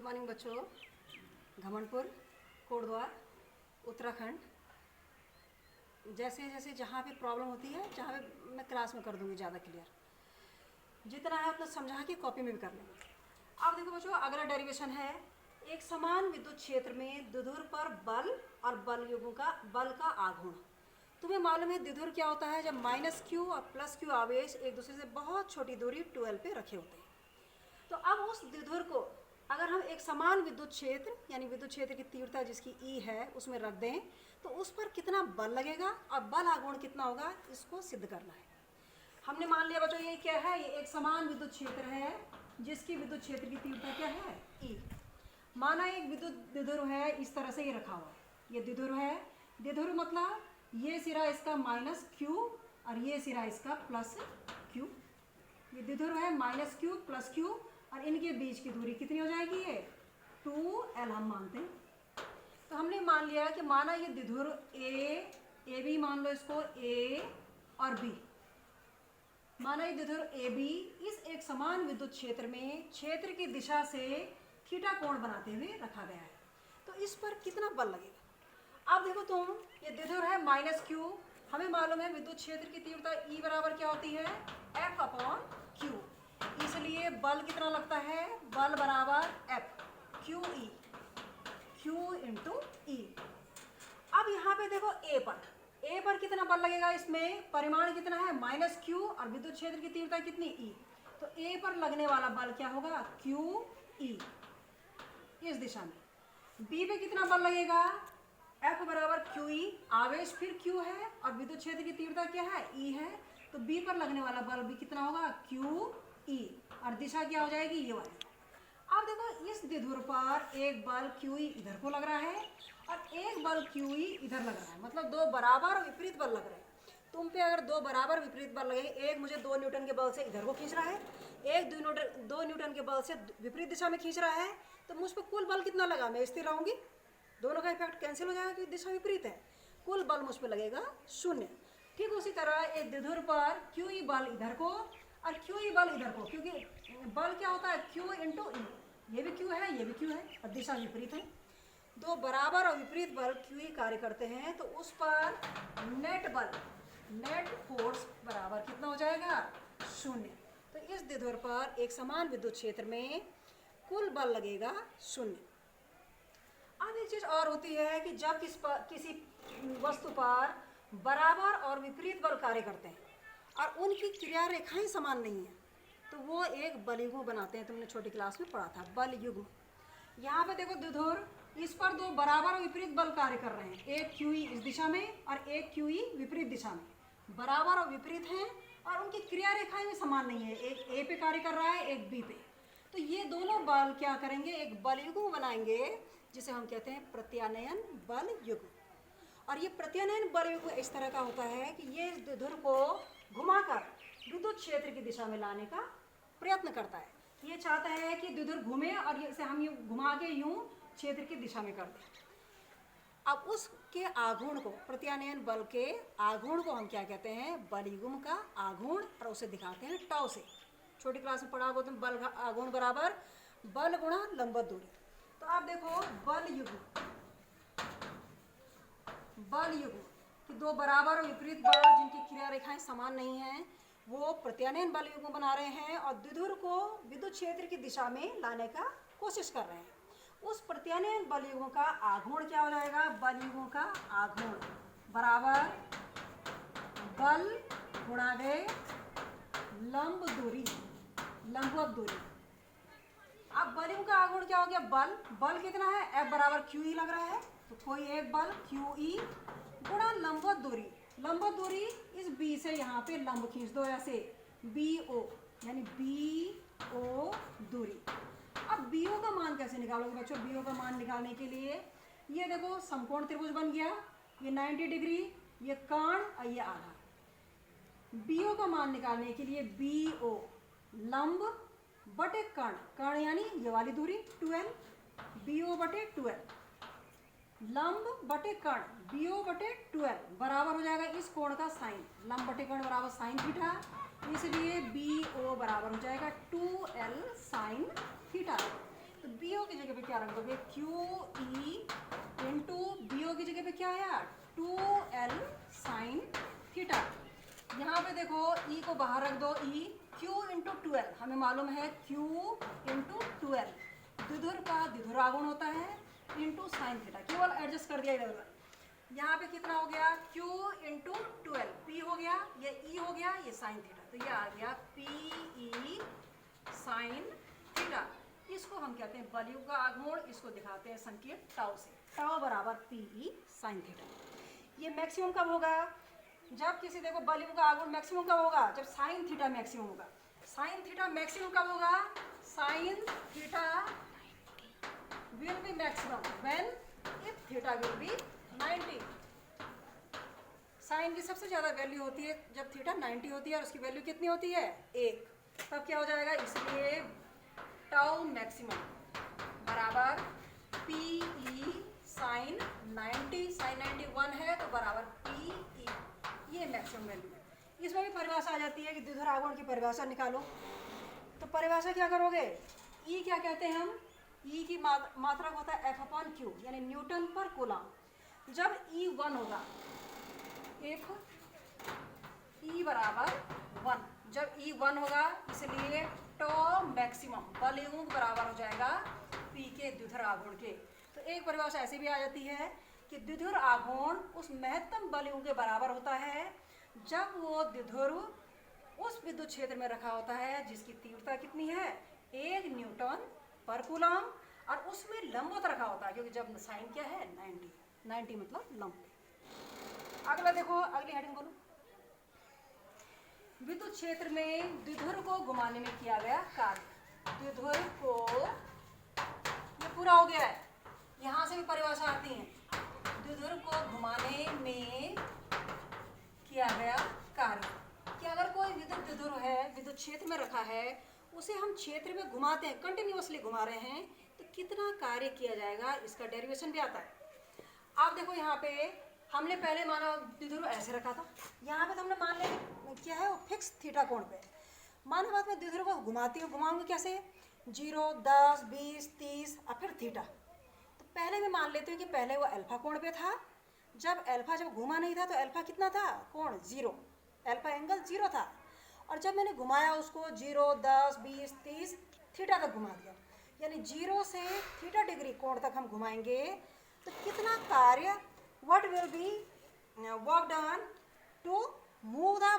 Morning बच्चों। घमंडपुर, कोटद्वार, उत्तराखंड। जैसे जैसे जहाँ पे प्रॉब्लम होती है, जहाँ पे मैं क्लास में कर दूँगी ज़्यादा क्लियर। जितना है उतना समझा के कॉपी में भी कर लेंगे। अब देखो बच्चों, अगला डेरिवेशन है एक समान विद्युत क्षेत्र में द्विध्रुव पर बल और बल युग्म का बल का आघूर्ण। तुम्हें मालूम है द्विध्रुव क्या होता है? जब -q और +q आवेश एक दूसरे से बहुत छोटी दूरी 12 पे रखे होते हैं। तो अब उस द्विध्रुव को अगर हम एक समान विद्युत क्षेत्र यानी विद्युत क्षेत्र की तीव्रता जिसकी E है उसमें रख दें तो उस पर कितना बल लगेगा और बल आघूर्ण कितना होगा, इसको सिद्ध करना है। हमने मान लिया बच्चों ये क्या है, ये एक समान विद्युत क्षेत्र है जिसकी विद्युत क्षेत्र की तीव्रता क्या है, E। माना एक विद्युत द्विध्रुव है, इस तरह से ये रखा हुआ है, ये द्विध्रुव है। द्विध्रुव मतलब ये सिरा इसका -q और ये सिरा इसका +q। ये द्विध्रुव है -q +q और इनके बीच की दूरी कितनी हो जाएगी, ये 2l हम मानते हैं। तो हमने मान लिया कि माना ये द्विध्रुव ए बी, मान लो इसको A और B। माना ये द्विध्रुव AB इस एक समान विद्युत क्षेत्र में क्षेत्र की दिशा से थीटा कोण बनाते हुए रखा गया है। तो इस पर कितना बल लगेगा? अब देखो तुम, ये द्विध्रुव है -q, हमें मालूम है विद्युत क्षेत्र की तीव्रता E बराबर क्या होती है, F/q। इसलिए बल कितना लगता है, बल बराबर F q × E। अब यहाँ पे देखो A पर कितना बल लगेगा, इसमें परिमाण कितना है -q और विद्युत क्षेत्र की तीव्रता कितनी E। तो A पर लगने वाला बल क्या होगा, QE इस दिशा में। B पे कितना बल लगेगा, F बराबर QE, आवेश फिर Q है और विद्युत क्षेत्र की तीव्रता क्या है, E है। तो B पर लगने वाला बल भी कितना होगा, QE, और दिशा क्या हो जाएगी, ये वाली। अब देखो इस द्विध्रुव पर एक बल QE इधर को लग रहा है और एक बल QE इधर लग रहा है, मतलब दो बराबर और विपरीत बल लग रहे हैं। तुम पे अगर दो बराबर विपरीत बल लगे, एक मुझे 2 न्यूटन के बल से इधर को खींच रहा है, एक 2 न्यूटन के बल से विपरीत दिशा में खींच रहा है, तो मुझ पर कुल बल कितना लगा, मैं स्थिर रहूंगी, दोनों का इफेक्ट कैंसिल हो जाएगा क्योंकि दिशा विपरीत है। कुल बल मुझ पर लगेगा 0। ठीक उसी तरह एक द्विध्रुव पर QE बल इधर को और QE बल इधर को, क्योंकि बल क्या होता है, Q × E। ये भी Q है, ये भी Q है और दिशा विपरीत है। दो बराबर और विपरीत बल QE कार्य करते हैं तो उस पर नेट फोर्स बराबर कितना हो जाएगा, 0। तो इस द्विध्रुव पर एक समान विद्युत क्षेत्र में कुल बल लगेगा 0। अब एक चीज और होती है कि जब किसी वस्तु पर बराबर और विपरीत बल कार्य करते हैं और उनकी क्रिया रेखाएं समान नहीं है तो वो एक बल युग्म बनाते हैं। तुमने छोटी क्लास में पढ़ा था बल युग्म। यहाँ पे देखो द्विध्रुव, इस पर दो बराबर और विपरीत बल कार्य कर रहे हैं, एक QE इस दिशा में और एक QE विपरीत दिशा में। बराबर और विपरीत हैं और उनकी क्रिया रेखाएं भी समान नहीं है, एक A पे कार्य कर रहा है, एक B पे। तो ये दोनों बल क्या करेंगे, एक बल युग्म बनाएंगे जिसे हम कहते हैं प्रत्यानयन बल युग्म। और ये प्रत्यानयन बल युग्म इस तरह का होता है कि ये द्विध्रुव को घुमाकर विद्युत क्षेत्र की दिशा में लाने का प्रयत्न करता है। ये चाहता है कि द्विध्रुव घूमे और इसे हम यूं घुमा के यूं क्षेत्र की दिशा में कर दें। अब उसके आघूर्ण को, प्रत्यानयन बल के आघूर्ण को हम क्या कहते हैं, बल युग्म का आघूर्ण, और उसे दिखाते हैं टाउ से। छोटी क्लास में पढ़ा होगा तुम, बल आघूर्ण बराबर बल गुणा लंबवत दूरी। तो आप देखो बल युग्म कि दो बराबर और विपरीत बल जिनकी क्रिया रेखाएं समान नहीं हैं वो प्रत्यानयन बल युग्म बना रहे हैं और द्विध्रुव को विद्युत क्षेत्र की दिशा में लाने का कोशिश कर रहे हैं। उस प्रत्यानयन बल युग्म का आघूर्ण क्या हो जाएगा, बल युग्म का आघूर्ण बराबर बल गुणा गए लंबवत दूरी। अब बल युग्म का आघूर्ण क्या हो गया, बल कितना है, F बराबर QE लग रहा है, तो कोई एक बल QE गुणा लंबवत दूरी इस B से यहाँ पे लंब खींच दो ऐसे, BO यानी BO दूरी। अब BO का मान कैसे निकालोगे बच्चों, BO का मान निकालने के लिए ये देखो समकोण त्रिभुज बन गया, ये 90 डिग्री, ये कर्ण और ये आधा। BO का मान निकालने के लिए BO लंब बटे कर्ण यानी ये वाली दूरी 2l, BO बटे 2l, लंब बटे कर्ण BO बटे 2l बराबर हो जाएगा इस कोण का साइन, लंब बटे कर्ण बराबर साइन थीटा, इसलिए BO बराबर हो जाएगा 2l साइन थीटा। तो BO ओ की जगह पे क्या रख दोगे, Q E into B O की जगह पे क्या आया, 2l साइन थीटा। यहाँ पे देखो ई को बाहर रख दो, ई क्यू इंटू 2l, हमें मालूम है क्यू इंटू 2l द्विध्रुव का द्विध्रुवागुण होता है इंटू साइन थीटा, केवल एडजस्ट कर दिया इधर उधर। यहाँ पे कितना हो गया, Q इंटू 12, P हो गया, ये E हो गया, ये साइन थीटा, तो ये आ गया PE साइन थीटा। इसको हम कहते हैं बलयुग का आघूर्ण, इसको दिखाते हैं संकेत टाउ से, टाउ बराबर PE साइन थीटा। ये मैक्सिमम कब होगा, जब किसी देखो बलयुग का आघूर्ण मैक्सिमम कब होगा, जब साइन थीटा मैक्सिमम होगा। साइन थीटा मैक्सिमम कब होगा, sine theta will be maximum when if theta will be 90। Sine की सबसे ज़्यादा वैल्यू होती है जब थीटा 90 होती है, और उसकी वैल्यू कितनी होती है, 1, तब क्या हो जाएगा, इसलिए टाउ मैक्सिमम बराबर पी ई साइन 90, साइन 91 है तो बराबर पी ई, ये मैक्सिमम वैल्यू है। इसमें भी परिभाषा आ जाती है कि द्विध्रुव आघूर्ण की परिभाषा निकालो, तो परिभाषा क्या करोगे, ई क्या कहते हैं हम, ई की मात्रक होता है एफ अपॉन क्यू, यानी न्यूटन पर कूलम। जब ई 1 होगा, इफ ई बराबर 1, जब ई 1 होगा, इसलिए टॉ मैक्सिमम बलयुग बराबर हो जाएगा पी के द्विध्रुव आघूर्ण के। तो एक परिभाषा ऐसी भी आ जाती है कि द्विध्रुव आघूर्ण उस महत्तम बलयुग के बराबर होता है जब वो द्विध्रुव उस विद्युत क्षेत्र में रखा होता है जिसकी तीव्रता कितनी है, 1 न्यूटन पर कूलम, और उसमें लंबवत रखा होता है, क्योंकि जब साइन क्या है 90 मतलब लंब। अगला देखो, अगली हेडिंग बोलो, विद्युत क्षेत्र में द्विध्रुव को घुमाने में किया गया कार्य। द्विध्रुव को, ये पूरा हो गया है, यहाँ से भी परिभाषा आती है, द्विध्रुव को घुमाने में किया गया कार्य, कि अगर कोई विद्युत द्विध्रुव है, विद्युत क्षेत्र में रखा है, उसे हम क्षेत्र में घुमाते हैं, कंटिन्यूअसली घुमा रहे हैं, तो कितना कार्य किया जाएगा, इसका डेरिवेशन भी आता है। आप देखो यहाँ पे हमने पहले माना द्विध्रुव ऐसे रखा था, यहाँ पे तो हमने मान लिया क्या है, वो फिक्स थीटा कोण पे। माना बाद में द्विध्रुव को घुमाऊंगी कैसे, 0, 10, 20, 30 और फिर थीटा। तो पहले मैं मान लेती हूँ कि पहले वो अल्फा कोण पे था, जब घुमा नहीं था तो अल्फा कितना था, कोण 0, अल्फा एंगल 0 था, और जब मैंने घुमाया उसको 0, 10, 20, 30 थीटा तक घुमा दिया, यानी 0 से थीटा डिग्री कोण तक हम घुमाएंगे, तो कितना कार्य, what will be work done to move the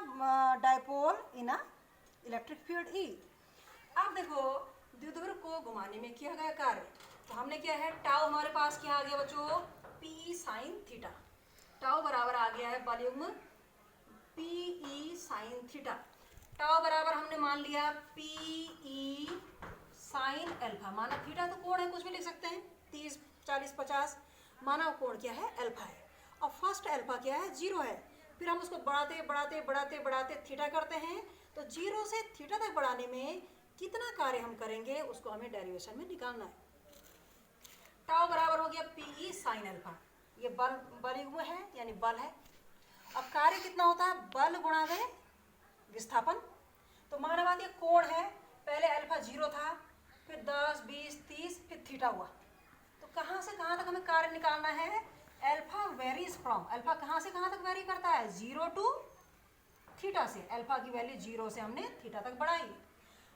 dipole in a electric field E। अब देखो द्विध्रुव को घुमाने में किया गया कार्य, तो हमने क्या है, टाउ हमारे पास क्या आ गया बच्चों, पी साइन थीटा, टाउ बराबर आ गया है बलयुग्म P E sine theta. Tau बराबर हमने मान लिया पी ई साइन अल्फा, माना थीटा तो कोण है, कुछ भी लिख सकते हैं, 30, 40, 50, माना कोण क्या है, अल्फा है, और फर्स्ट अल्फा क्या है, 0 है, फिर हम उसको बढ़ाते बढ़ाते बढ़ाते बढ़ाते थीटा करते हैं, तो 0 से थीटा तक बढ़ाने में कितना कार्य हम करेंगे, उसको हमें डेरिवेशन में निकालना है। टाउ बराबर हो गया पी साइन अल्फा, ये बलयुग्म है यानी बल है। अब कार्य कितना होता है, बल गुणा गए विस्थापन। तो माना बात ये कोण है, पहले अल्फा 0 था, फिर 10, 20, 30, फिर थीटा हुआ, तो कहाँ से कहाँ तक हमें कार्य निकालना है, अल्फा वेरीज फ्रॉम, अल्फा कहाँ से कहाँ तक वेरी करता है, 0 टू थीटा से, अल्फा की वैल्यू 0 से हमने थीटा तक बढ़ाई।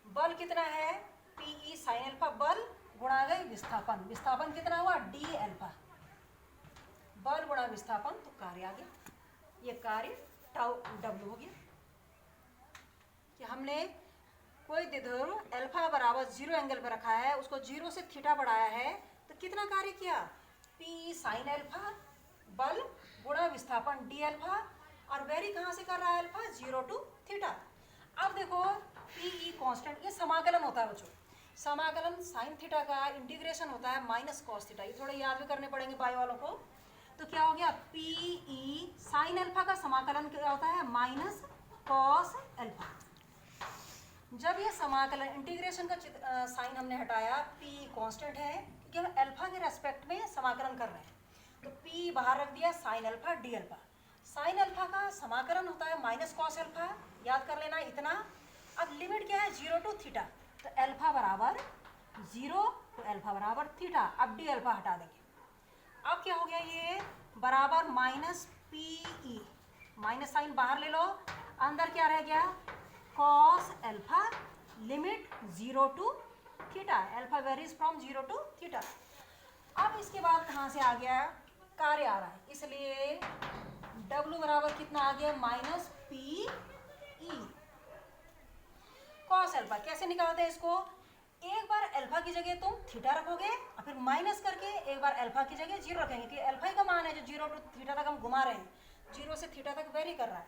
बल कितना है, पी साइन अल्फा, बल गुणा गई विस्थापन, विस्थापन कितना हुआ, डी अल्फा, बल गुणा विस्थापन, तो कार्य आ गया, ये कार्य टाउ डब्ल्यू हो गया। कि हमने कोई द्विध्रुव अल्फा बराबर 0 एंगल पर रखा है, उसको 0 से थीटा बढ़ाया है, तो कितना कार्य किया, पी साइन अल्फा, बल गुणा विस्थापन डी अल्फा, और वेरी कहाँ से कर रहा है अल्फा, 0 टू थीटा। अब देखो पी ई कॉन्स्टेंट, ये समाकलन होता है बच्चों, समाकलन साइन थीटा का इंटीग्रेशन होता है माइनस कॉस थीटा, ये थोड़े याद भी करने पड़ेंगे बायो वालों को। तो क्या हो गया, पी ई साइन अल्फा का समाकलन क्या होता है, माइनस कॉस अल्फा। जब ये समाकलन इंटीग्रेशन का साइन हमने हटाया, पी कांस्टेंट है क्योंकि हम अल्फा के रेस्पेक्ट में समाकलन कर रहे हैं, तो पी बाहर रख दिया, sine alpha D alpha. Sine alpha का समाकलन होता है माइनस कॉस अल्फा, याद कर लेना इतना। अब लिमिट क्या है, 0 टू थीटा, तो अल्फा बराबर 0 तो अल्फा बराबर थीटा। अब डी अल्फा हटा देंगे। अब क्या हो गया, ये बराबर minus P E, minus sine बाहर ले लो, अंदर क्या रह गया, cos alpha limit 0 to theta, alpha varies from 0 to theta. अब इसके बाद कहाँ से आ गया, कार्य आ रहा है, इसलिए W बराबर कितना आ गया, minus P E cos alpha. कैसे निकालते हैं इसको, एक बार अल्फा की जगह तुम थीटा रखोगे और फिर माइनस करके एक बार अल्फा की जगह 0 रखेंगे, क्योंकि अल्फा ही का मान है जो 0 टू थीटा तक हम घुमा रहे हैं, 0 से थीटा तक वेरी कर रहा है।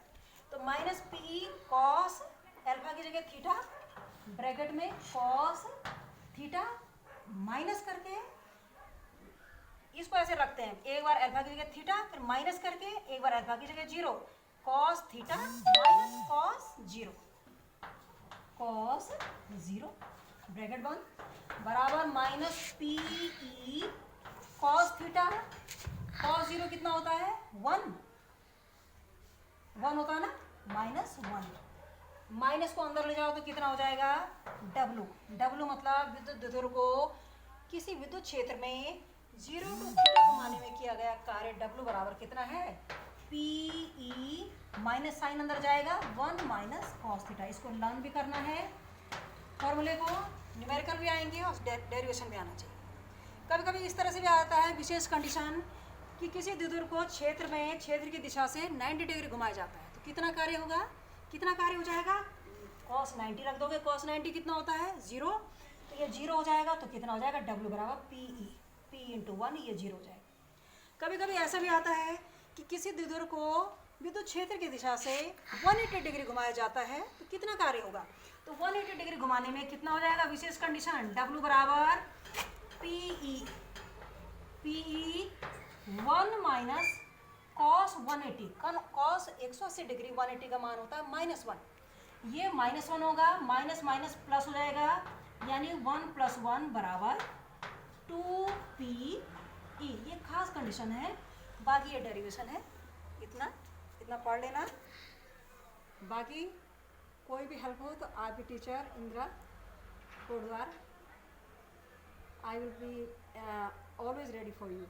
तो माइनस पी कॉस अल्फा की जगह थीटा, ब्रैकेट में कॉस थीटा, माइनस करके इसको ऐसे रखते हैं, एक बार अल्फा की जगह थीटा, फिर माइनस करके एक बार अल्फा की जगह 0, cos theta minus cos 0, cos 0 bracket बंद बराबर minus P E cos theta, cos 0 कितना होता है, 1 होता है ना, माइनस 1, माइनस को अंदर ले जाओ तो कितना हो जाएगा, W मतलब विद्युत द्विध्रुव को किसी विद्युत क्षेत्र में 0 टू थीटा घुमाने में किया गया कार्य W बराबर कितना है, पी ई, माइनस साइन अंदर जाएगा, 1 माइनस कॉस थीटा। इसको लर्न भी करना है, फॉर्मूले को, न्यूमेरिकल भी आएंगे और डेरिवेशन भी आना चाहिए। कभी कभी इस तरह से भी आता है विशेष कंडीशन कि किसी द्विध्रुव को क्षेत्र में क्षेत्र की दिशा से 90 डिग्री घुमाया जाता है, तो कितना कार्य होगा, कितना कार्य हो जाएगा, cos 90 रख दोगे, cos 90 कितना होता है, 0, तो ये 0 हो जाएगा, तो कितना हो जाएगा, W बराबर पी ई, पी इंटू 1, ये 0 हो जाएगा। कभी कभी ऐसा भी आता है कि किसी द्विध्रुव को विद्युत क्षेत्र की दिशा से 180 डिग्री घुमाया जाता है, तो कितना कार्य होगा, तो 180 डिग्री घुमाने में कितना हो जाएगा, विशेष कंडीशन, W बराबर P E 1 minus cos 180, cos 180 degree 180 का मान होता है -1, ये -1 होगा, माइनस माइनस प्लस हो जाएगा, यानी 1 + 1 बराबर 2 PE। ये खास कंडीशन है, बाकी ये डेरिवेशन है, इतना पढ़ लेना। बाकी कोई भी हेल्प हो तो आपकी teacher Indira Kodwar, I will be always ready for you.